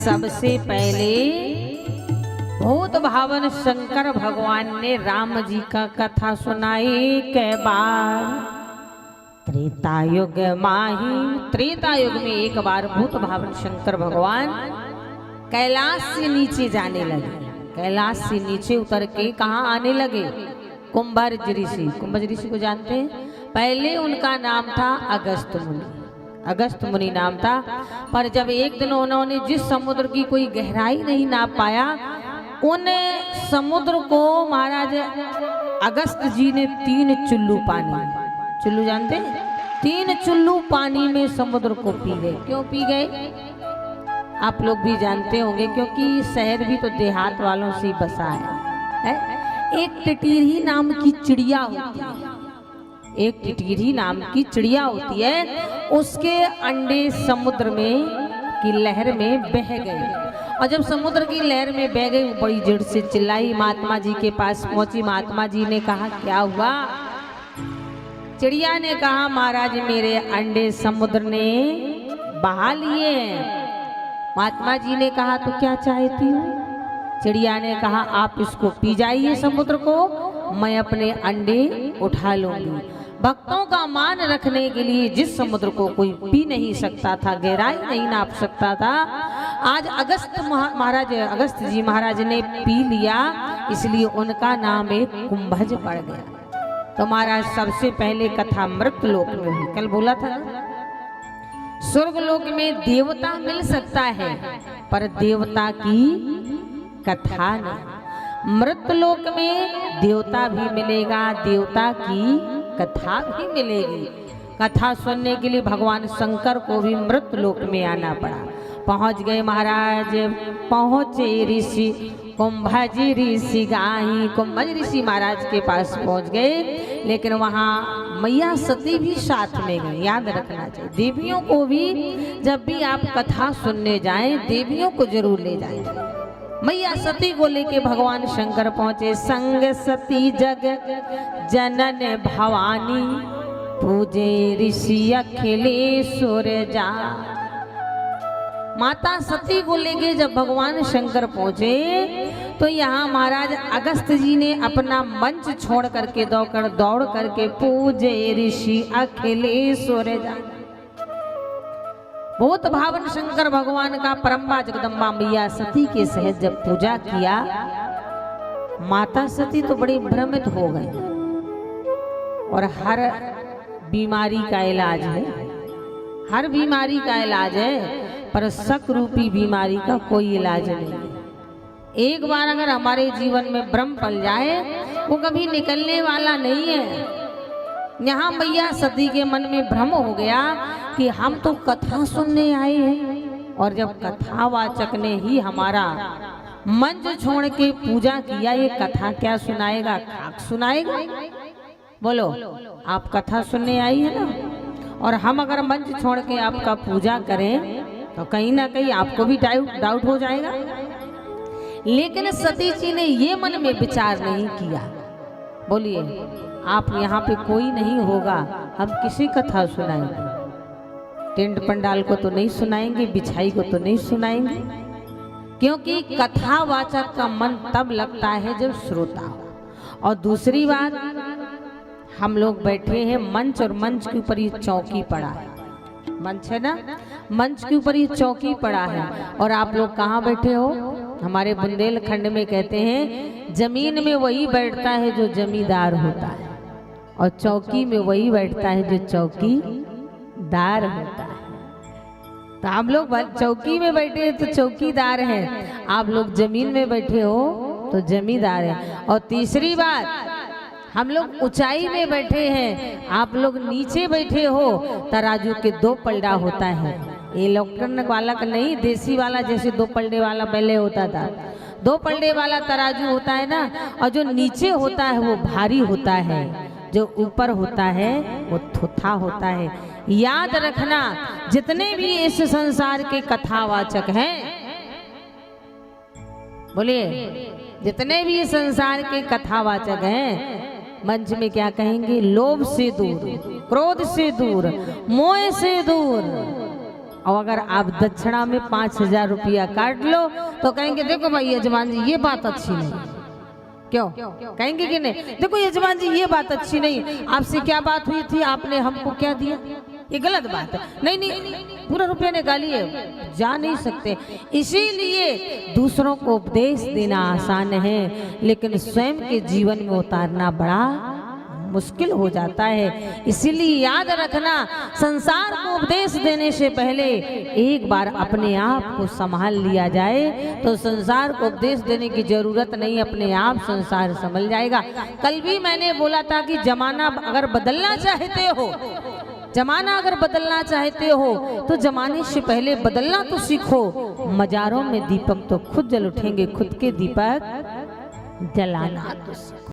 सबसे पहले भूत भावन शंकर भगवान ने राम जी का कथा सुनाई कै बार। त्रेतायुग माही, त्रेतायुग में एक बार भूत भावन शंकर भगवान कैलाश से नीचे जाने लगे। कैलाश से नीचे उतर के कहाँ आने लगे? कुंभज ऋषि। कुंभज ऋषि को जानते हैं? पहले उनका नाम था अगस्त मुनि। अगस्त मुनि नाम था। पर जब एक दिन उन्होंने जिस समुद्र की कोई गहराई नहीं नाप पाया, उन समुद्र को महाराज अगस्त जी ने 3 चुल्लू पानी, चुल्लू जानते हैं? 3 चुल्लू पानी में समुद्र को पी गए। क्यों पी गए? आप लोग भी जानते होंगे, क्योंकि शहर भी तो देहात वालों से बसा है। एक टिटीरी नाम की चिड़िया होती है, एक टिटीरी नाम की चिड़िया होती है, उसके अंडे समुद्र में की लहर में बह गए। और जब समुद्र की लहर में बह गई, वो बड़ी जोर से चिल्लाई। महात्मा जी के पास पहुंची। महात्मा जी ने कहा क्या हुआ? चिड़िया ने कहा महाराज मेरे अंडे समुद्र ने बहा लिए। महात्मा जी ने कहा तो क्या चाहती हूँ? चिड़िया ने कहा आप इसको पी जाइए समुद्र को, मैं अपने अंडे उठा लूंगी। भक्तों का मान रखने के लिए जिस समुद्र को कोई पी नहीं सकता था, गहराई नहीं नाप सकता था, आज अगस्त जी महाराज ने पी लिया, इसलिए उनका नाम एक कुंभज पड़ गया। तो महाराज सबसे पहले कथा मृतलोक में हुई। कल बोला था ना, स्वर्गलोक में देवता मिल सकता है पर देवता की कथा नहीं। मृतलोक में देवता भी मिलेगा, देवता की कथा भी मिलेगी। कथा सुनने के लिए भगवान शंकर को भी मृतलोक में आना पड़ा। पहुंच गए महाराज, पहुंचे ऋषि कुंभज ऋषि गाही। कुंभज ऋषि महाराज के पास पहुंच गए, लेकिन वहां मैया सती भी साथ में गई। याद रखना चाहिए, देवियों को भी जब भी आप कथा सुनने जाएं, देवियों को जरूर ले जाएं। मैया सती को लेके भगवान शंकर पहुंचे। संग सती जग जनन भवानी, पूजे ऋषि अखिलेश्वर जा। माता सती को लेके जब भगवान शंकर पहुंचे, तो यहाँ महाराज अगस्त जी ने अपना मंच छोड़ करके दौड़ करके पूजे ऋषि अखिलेश्वर जा। भूत भावन शंकर भगवान का परम्बा जगदम्बा मैया सती के सहित जब पूजा किया, माता सती तो बड़ी भ्रमित हो गई। और हर बीमारी का इलाज है, हर बीमारी का इलाज है, पर शक रूपी बीमारी का कोई इलाज नहीं। एक बार अगर हमारे जीवन में भ्रम पल जाए, वो कभी निकलने वाला नहीं है। यहाँ मैया सती के मन में भ्रम हो गया कि हम तो कथा सुनने आए हैं, और जब कथावाचक ने ही हमारा मंच छोड़ के पूजा किया, ये कथा क्या सुनाएगा? खाक सुनाएगा? बोलो, आप कथा सुनने आई है ना, और हम अगर मंच छोड़ के आपका पूजा करें तो कहीं ना कहीं आपको भी डाउट हो जाएगा। लेकिन सती जी ने ये मन में विचार नहीं किया। बोलिए, आप यहाँ पे कोई नहीं होगा, हम किसी कथा सुनाएंगे? टेंट पंडाल को तो नहीं सुनाएंगे, बिछाई को तो नहीं सुनाएंगे, क्योंकि कथावाचक का मन तब लगता है जब श्रोता हो। और दूसरी बात, हम लोग बैठे हैं मंच, और मंच के ऊपर ये चौकी पड़ा है। मंच है ना, मंच के ऊपर ये चौकी पड़ा है, और आप लोग कहाँ बैठे हो? हमारे बुंदेलखंड में कहते हैं जमीन में वही बैठता है जो जमींदार होता है, और चौकी में वही बैठता है जो चौकीदार होता है। तो हम लोग चौकी में बैठे हैं तो चौकीदार हैं, आप लोग जमीन में बैठे हो तो जमींदार हैं। और तीसरी बात, हम लोग ऊंचाई में बैठे हैं, आप लोग नीचे बैठे हो। तराजू के 2 पलड़ा होता है, ये इलेक्ट्रॉनिक वाला का नहीं, देसी वाला, जैसे 2 पलड़े वाला पहले होता था। 2 पलड़े वाला तराजू होता है ना, और जो नीचे होता है वो भारी होता है, जो ऊपर होता है वो थोथा होता है। याद रखना, जितने भी इस संसार के कथावाचक हैं, बोलिए, जितने भी इस संसार के कथावाचक हैं, मंच में क्या कहेंगे? लोभ से दूर, क्रोध से दूर, मोह से दूर, और अगर आप दक्षिणा में 5,000 रुपया काट लो तो कहेंगे देखो भाई यजमान जी ये बात अच्छी नहीं। क्यों कहेंगे कि नहीं? देखो यजमान जी ये बात अच्छी नहीं, आपसे क्या बात हुई थी, आपने हमको क्या दिया, ये गलत बात है। नहीं नहीं पूरा रुपया निकालिए, जा नहीं सकते। इसीलिए दूसरों को उपदेश देना आसान है, लेकिन स्वयं के जीवन में उतारना बड़ा मुश्किल हो जाता है। इसीलिए याद रखना, संसार को उपदेश देने से पहले एक बार अपने आप को संभाल लिया जाए तो संसार को उपदेश देने की जरूरत नहीं, अपने आप संसार संभल जाएगा। कल भी मैंने बोला था कि जमाना अगर बदलना चाहते हो, जमाना अगर बदलना चाहते हो तो जमाने से पहले बदलना तो सीखो। मजारों में दीपक तो खुद जल उठेंगे, खुद के दीपक जलाना तो सीखो।